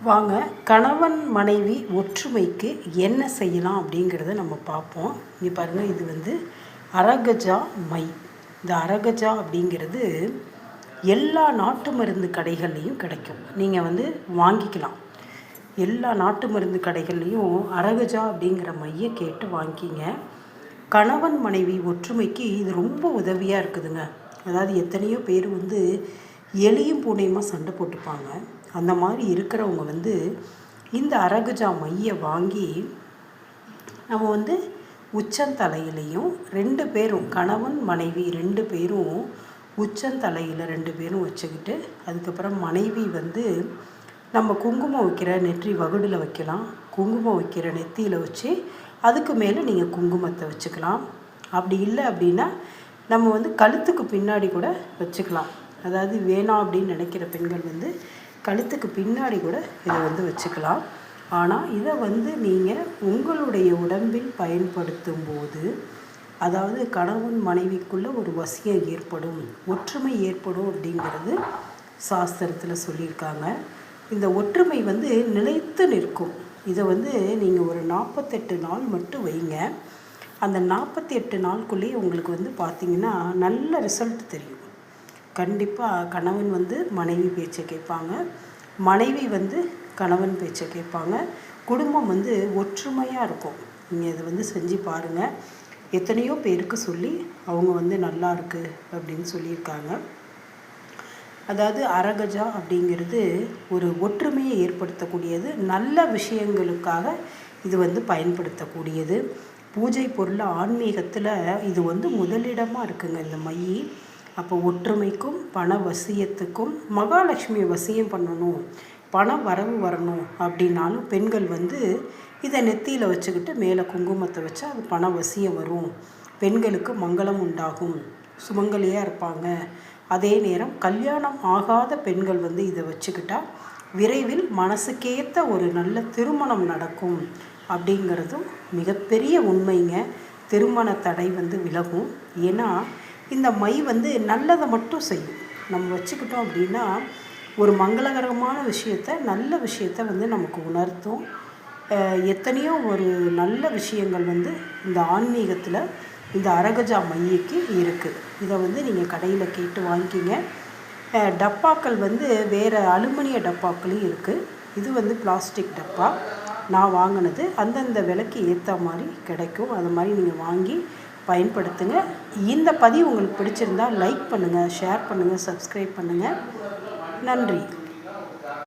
வாங்க கணவன் மனைவி ஒற்றுமைக்கு என்ன செய்யலாம் அப்படிங்கிறத நம்ம பார்ப்போம். இங்கே பாருங்கள், இது வந்து அரகஜா மை. இந்த அரகஜா அப்படிங்கிறது எல்லா நாட்டு மருந்து கடைகள்லேயும் கிடைக்கும். நீங்கள் வந்து வாங்கிக்கலாம். எல்லா நாட்டு மருந்து கடைகள்லேயும் அரகஜா அப்படிங்கிற மையை கேட்டு வாங்கிங்க. கணவன் மனைவி ஒற்றுமைக்கு இது ரொம்ப உதவியாக இருக்குதுங்க. அதாவது எத்தனையோ பேர் வந்து எலியும் பூனையுமா சண்டை போட்டுப்பாங்க. அந்த மாதிரி இருக்கிறவங்க வந்து இந்த அரகஜா மையை வாங்கி நம்ம வந்து உச்சந்தலையிலையும் 2 பேரும் கணவன் மனைவி 2 பேரும் உச்சந்தலையில் 2 பேரும் வச்சுக்கிட்டு, அதுக்கப்புறம் மனைவி வந்து நம்ம குங்குமம் வைக்கிற நெற்றி வகுடில் வைக்கலாம், குங்குமம் வைக்கிற நெத்தியில் வச்சு அதுக்கு மேலே நீங்கள் குங்குமத்தை வச்சுக்கலாம். அப்படி இல்லை அப்படின்னா நம்ம வந்து கழுத்துக்கு பின்னாடி கூட வச்சுக்கலாம். அதாவது வேணாம் அப்படின்னு நினைக்கிற பெண்கள் வந்து கழுத்துக்கு பின்னாடி கூட இதை வந்து வச்சுக்கலாம். ஆனால் இதை வந்து நீங்கள் உங்களுடைய உடம்பில் பயன்படுத்தும் போது, அதாவது கணவன் மனைவிக்குள்ளே ஒரு வசியம் ஏற்படும், ஒற்றுமை ஏற்படும் அப்படிங்கிறது சாஸ்திரத்தில் சொல்லியிருக்காங்க. இந்த ஒற்றுமை வந்து நிலைத்து நிற்கும். இதை வந்து நீங்கள் ஒரு 48 நாள் மட்டும் வைங்க. அந்த 48 நாளுக்குள்ளேயே உங்களுக்கு வந்து பார்த்திங்கன்னா நல்ல ரிசல்ட் தெரியும். கண்டிப்பாக கணவன் வந்து மனைவி பேச்சை கேட்பாங்க, மனைவி வந்து கணவன் பேச்சை கேட்பாங்க. குடும்பம் வந்து ஒற்றுமையாக இருக்கும். நீங்கள் இதை வந்து செஞ்சு பாருங்கள். எத்தனையோ பேருக்கு சொல்லி அவங்க வந்து நல்லா இருக்குது அப்படின்னு சொல்லியிருக்காங்க. அதாவது அரகஜா அப்படிங்கிறது ஒரு ஒற்றுமையை ஏற்படுத்தக்கூடியது, நல்ல விஷயங்களுக்காக இது வந்து பயன்படுத்தக்கூடியது. பூஜை பொருள் ஆன்மீகத்தில் இது வந்து முதலிடமாக இருக்குங்க இந்த மை. அப்போ ஒற்றுமைக்கும் பண வசியத்துக்கும், மகாலட்சுமி வசியம் பண்ணணும், பண வரவு வரணும் அப்படின்னாலும் பெண்கள் வந்து இதை நெத்தியில் வச்சுக்கிட்டு மேலே குங்குமத்தை வச்சா அது பண வசியம் வரும், பெண்களுக்கு மங்களம் உண்டாகும், சுமங்கலியாக இருப்பாங்க. அதே நேரம் கல்யாணம் ஆகாத பெண்கள் வந்து இதை வச்சுக்கிட்டா விரைவில் மனசுக்கேற்ற ஒரு நல்ல திருமணம் நடக்கும் அப்படிங்கிறதும் மிகப்பெரிய உண்மைங்க. திருமண தடை வந்து விலகும். ஏன்னா இந்த மை வந்து நல்லதை மட்டும் செய்யும். நம்ம வச்சுக்கிட்டோம் அப்படின்னா ஒரு மங்களகரமான விஷயத்தை, நல்ல விஷயத்தை வந்து நமக்கு உணர்த்தும். எத்தனையோ ஒரு நல்ல விஷயங்கள் வந்து இந்த ஆன்மீகத்தில் இந்த அரகஜா மையக்கு இருக்குது. இதை வந்து நீங்கள் கடையில் கேட்டு வாங்கிக்கிங்க. டப்பாக்கள் வந்து வேறு அலுமினிய டப்பாக்களும் இருக்குது. இது வந்து பிளாஸ்டிக் டப்பா. நான் வாங்கினது அந்தந்த விலைக்கு ஏற்ற மாதிரி கிடைக்கும். அது மாதிரி நீங்கள் வாங்கி பயன்படுத்துங்க. இந்த பதிவு உங்களுக்கு பிடிச்சிருந்தால் லைக் பண்ணுங்கள், ஷேர் பண்ணுங்கள், சப்ஸ்கிரைப் பண்ணுங்கள். நன்றி.